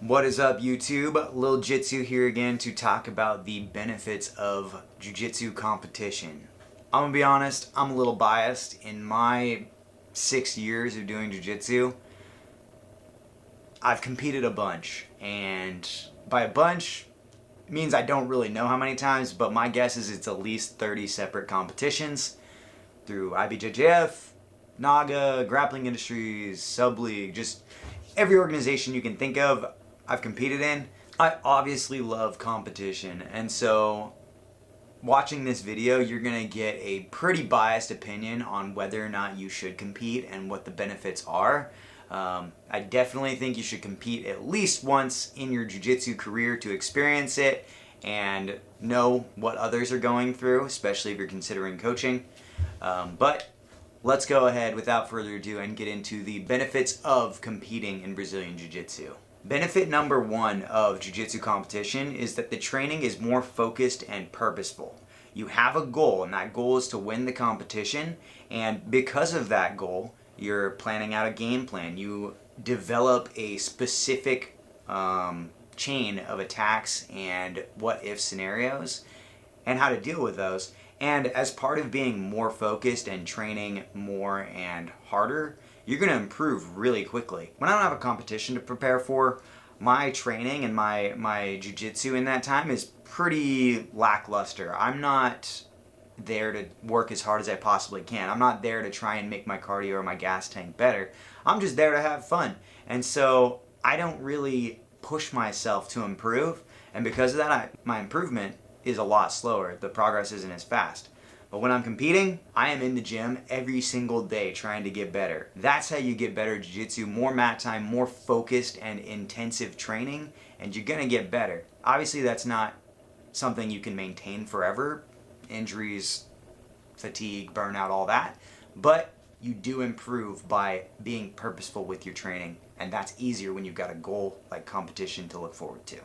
What is up, YouTube? Lil Jitsu here again to talk about the benefits of jiu-jitsu competition. I'm gonna be honest, I'm a little biased. In my 6 years of doing jiu-jitsu, I've competed a bunch, and by a bunch means I don't really know how many times, but my guess is it's at least 30 separate competitions through IBJJF, Naga, Grappling Industries, Sub League, just every organization you can think of I've competed in. I obviously love competition, and so watching this video you're gonna get a pretty biased opinion on whether or not you should compete and what the benefits are. I definitely think you should compete at least once in your jiu-jitsu career to experience it and know what others are going through, especially if you're considering coaching. But let's go ahead without further ado and get into the benefits of competing in Brazilian Jiu-Jitsu. Benefit number one of Jiu-Jitsu competition is that the training is more focused and purposeful. You have a goal, and that goal is to win the competition, and because of that goal, you're planning out a game plan. You develop a specific chain of attacks and what-if scenarios and how to deal with those. And as part of being more focused and training more and harder, you're going to improve really quickly. When I don't have a competition to prepare for, my training and my jiu-jitsu in that time is pretty lackluster. I'm not there to work as hard as I possibly can. I'm not there to try and make my cardio or my gas tank better. I'm just there to have fun. And so I don't really push myself to improve, and because of that, my improvement is a lot slower. The progress isn't as fast. But when I'm competing, I am in the gym every single day trying to get better. That's how you get better at jiu-jitsu. More mat time, more focused and intensive training, and you're gonna get better. Obviously, that's not something you can maintain forever. Injuries, fatigue, burnout, all that. But you do improve by being purposeful with your training, and that's easier when you've got a goal like competition to look forward to.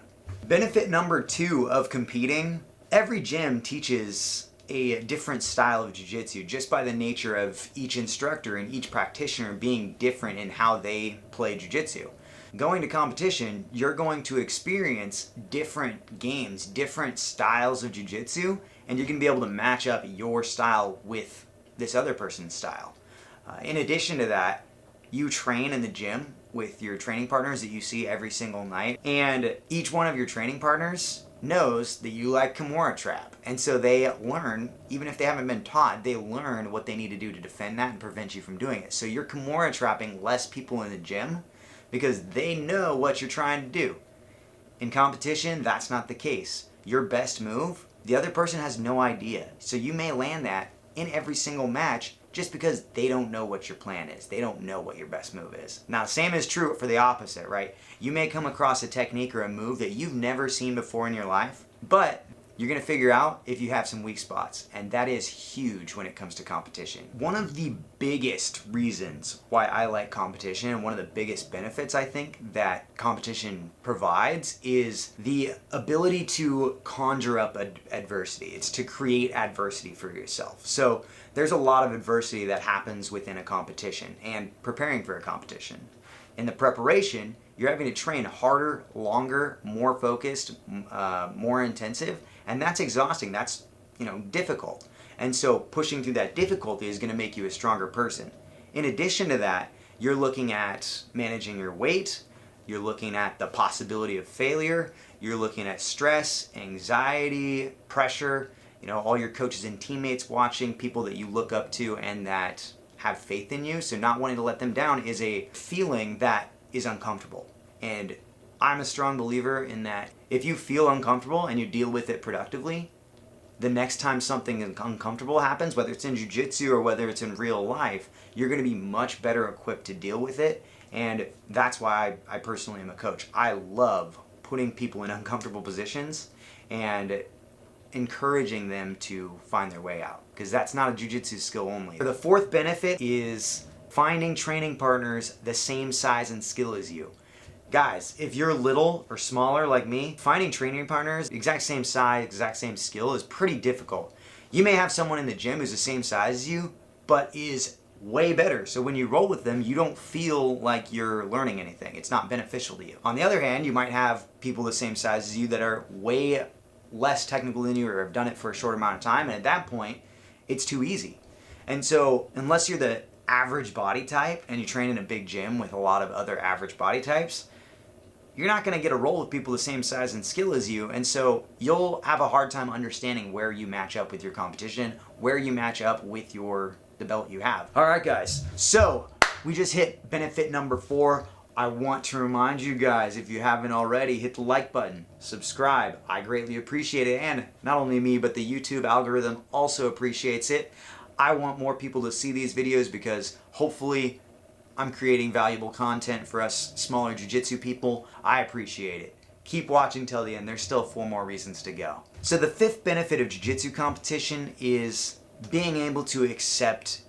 Benefit number two of competing: every gym teaches a different style of jiu-jitsu just by the nature of each instructor and each practitioner being different in how they play jiu-jitsu. Going to competition, you're going to experience different games, different styles of jiu-jitsu, and you're going to be able to match up your style with this other person's style. In addition to that, you train in the gym with your training partners that you see every single night, and each one of your training partners knows that you like Kimura trap, and so they learn, even if they haven't been taught, they learn what they need to do to defend that and prevent you from doing it. So you're Kimura trapping less people in the gym because they know what you're trying to do. In competition, that's not the case. Your best move, the other person has no idea, so you may land that in every single match just because they don't know what your plan is. They don't know what your best move is. Now, same is true for the opposite, right? You may come across a technique or a move that you've never seen before in your life, but you're gonna figure out if you have some weak spots, and that is huge when it comes to competition. One of the biggest reasons why I like competition, and one of the biggest benefits I think that competition provides, is the ability to conjure up adversity. It's to create adversity for yourself. So there's a lot of adversity that happens within a competition and preparing for a competition. In the preparation, you're having to train harder, longer, more focused, more intensive, and that's exhausting. That's, difficult. And so pushing through that difficulty is going to make you a stronger person. In addition to that, you're looking at managing your weight, you're looking at the possibility of failure, you're looking at stress, anxiety, pressure, all your coaches and teammates watching, people that you look up to and that have faith in you, so not wanting to let them down is a feeling that is uncomfortable. And I'm a strong believer in that if you feel uncomfortable and you deal with it productively, the next time something uncomfortable happens, whether it's in jiu-jitsu or whether it's in real life, you're going to be much better equipped to deal with it. And that's why I personally am a coach. I love putting people in uncomfortable positions and encouraging them to find their way out, because that's not a jiu-jitsu skill only. The fourth benefit is finding training partners the same size and skill as you. Guys, if you're little or smaller like me, finding training partners exact same size, exact same skill is pretty difficult. You may have someone in the gym who's the same size as you, but is way better. So when you roll with them, you don't feel like you're learning anything. It's not beneficial to you. On the other hand, you might have people the same size as you that are way less technical than you or have done it for a short amount of time, and at that point, it's too easy. And so unless you're the average body type and you train in a big gym with a lot of other average body types, you're not going to get a roll with people the same size and skill as you, and so you'll have a hard time understanding where you match up with your competition, where you match up with the belt you have. All right, guys, so we just hit benefit number 4. I want to remind you guys, if you haven't already, hit the like button, subscribe. I greatly appreciate it, and not only me, but the YouTube algorithm also appreciates it. I want more people to see these videos because hopefully I'm creating valuable content for us smaller jiu-jitsu people. I appreciate it. Keep watching till the end. There's still 4 more reasons to go. So the 5th benefit of jiu-jitsu competition is being able to accept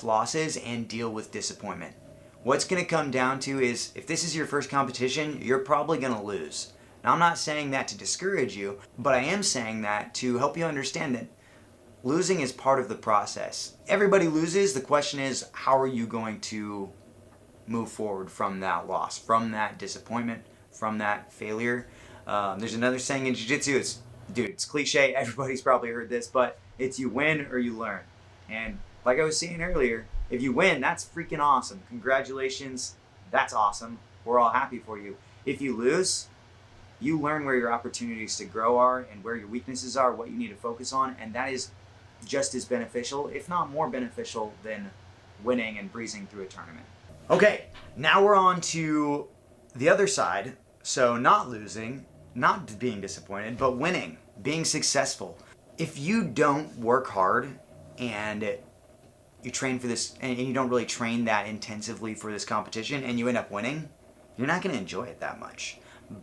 losses and deal with disappointment. What's going to come down to is, if this is your first competition, you're probably going to lose. Now, I'm not saying that to discourage you, but I am saying that to help you understand that losing is part of the process. Everybody loses. The question is, how are you going to move forward from that loss, from that disappointment, from that failure? There's another saying in jiu-jitsu, it's cliche, everybody's probably heard this, but it's you win or you learn. And like I was saying earlier, if you win, that's freaking awesome. Congratulations, that's awesome. We're all happy for you. If you lose, you learn where your opportunities to grow are and where your weaknesses are, what you need to focus on, and that is just as beneficial, if not more beneficial, than winning and breezing through a tournament. Okay, now we're on to the other side. So not losing, not being disappointed, but winning, being successful. If you don't work hard and you train for this, and you don't really train that intensively for this competition, and you end up winning, you're not going to enjoy it that much.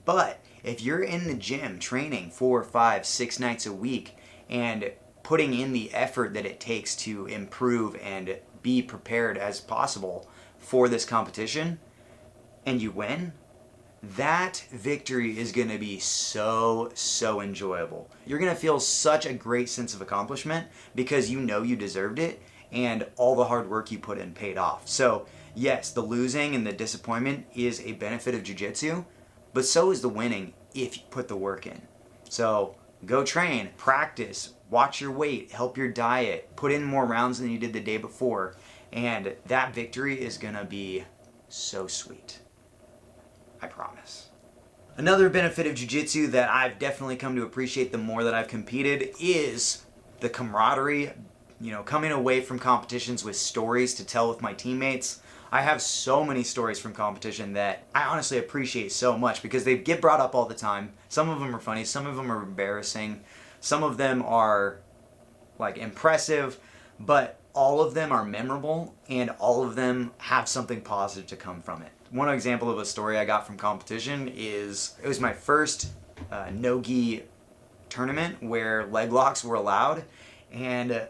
But if you're in the gym training 4, 5, 6 nights a week and putting in the effort that it takes to improve and be prepared as possible for this competition, and you win, that victory is going to be so enjoyable. You're going to feel such a great sense of accomplishment because you know you deserved it and all the hard work you put in paid off. So yes, the losing and the disappointment is a benefit of jiu-jitsu, but so is the winning if you put the work in. So go train, practice, watch your weight, help your diet, put in more rounds than you did the day before, and that victory is gonna be so sweet. I promise. Another benefit of jiu-jitsu that I've definitely come to appreciate the more that I've competed is the camaraderie, coming away from competitions with stories to tell with my teammates. I have so many stories from competition that I honestly appreciate so much because they get brought up all the time. Some of them are funny, some of them are embarrassing, some of them are like impressive, but all of them are memorable and all of them have something positive to come from it. One example of a story I got from competition is, it was my first no-gi tournament where leg locks were allowed, and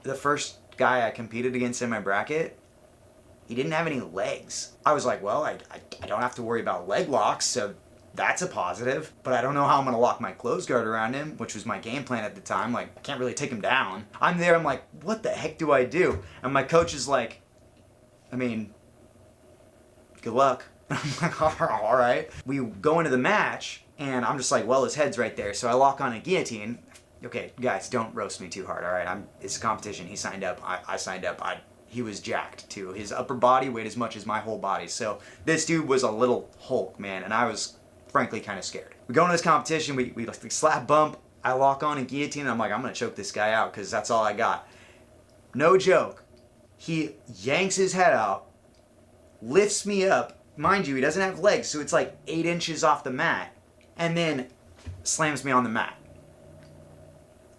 the first guy I competed against in my bracket, he didn't have any legs. I was like, well, I don't have to worry about leg locks, so that's a positive, but I don't know how I'm gonna lock my closed guard around him, which was my game plan at the time. Like, I can't really take him down. I'm there, I'm like, what the heck do I do? And my coach is like, good luck. I'm like, all right. We go into the match, and I'm just like, well, his head's right there, so I lock on a guillotine. Okay, guys, don't roast me too hard, all right? It's a competition. He signed up. I signed up. He was jacked too. His upper body weighed as much as my whole body. So this dude was a little Hulk, man, and I was frankly kind of scared. We go into this competition, we slap bump, I lock on a guillotine, and I'm like, I'm gonna choke this guy out because that's all I got. No joke. He yanks his head out, lifts me up. Mind you, he doesn't have legs, so it's like 8 inches off the mat, and then slams me on the mat.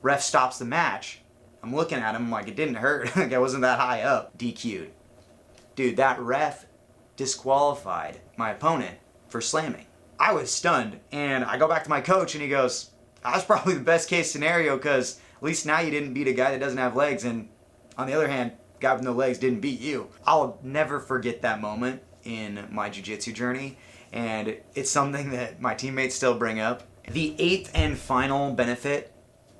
Ref stops the match. I'm looking at him like, it didn't hurt. Like, I wasn't that high up. DQ'd. Dude, that ref disqualified my opponent for slamming. I was stunned, and I go back to my coach, and he goes, that was probably the best case scenario, because at least now you didn't beat a guy that doesn't have legs, and on the other hand, guy with no legs didn't beat you. I'll never forget that moment in my jiu-jitsu journey, and it's something that my teammates still bring up. The 8th and final benefit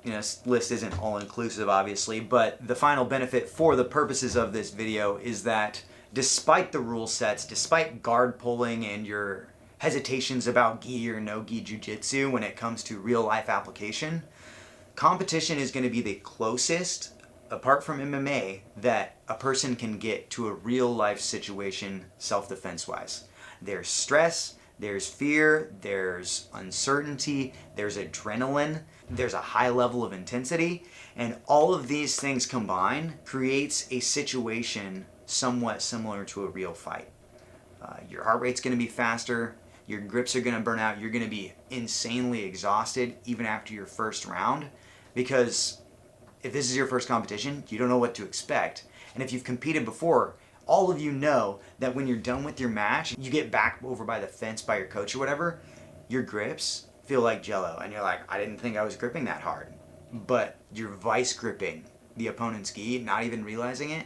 list isn't all inclusive obviously, but the final benefit for the purposes of this video is that despite the rule sets, despite guard pulling and your hesitations about gi or no gi jiu-jitsu when it comes to real life application, competition is going to be the closest, apart from MMA, that a person can get to a real life situation self-defense wise. There's stress, there's fear, there's uncertainty, there's adrenaline, there's a high level of intensity, and all of these things combined creates a situation somewhat similar to a real fight. Your heart rate's going to be faster, your grips are going to burn out, you're going to be insanely exhausted even after your first round, because if this is your first competition, you don't know what to expect. And if you've competed before, all of you know that when you're done with your match, you get back over by the fence by your coach or whatever, your grips feel like jello. And you're like, I didn't think I was gripping that hard. But you're vice gripping the opponent's gi, not even realizing it,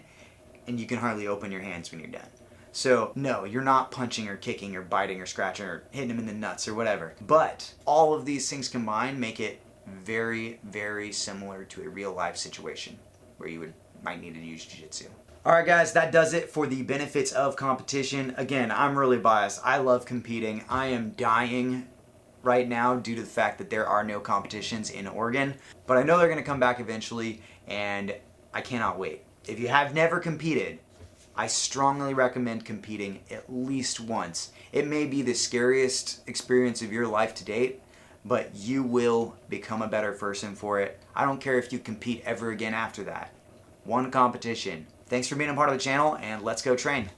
and you can hardly open your hands when you're done. So no, you're not punching or kicking or biting or scratching or hitting them in the nuts or whatever. But all of these things combined make it very, very similar to a real life situation where you might need to use jiu-jitsu. Alright guys, that does it for the benefits of competition. Again, I'm really biased. I love competing. I am dying right now due to the fact that there are no competitions in Oregon. But I know they're going to come back eventually, and I cannot wait. If you have never competed, I strongly recommend competing at least once. It may be the scariest experience of your life to date, but you will become a better person for it. I don't care if you compete ever again after that. One competition. Thanks for being a part of the channel, and let's go train.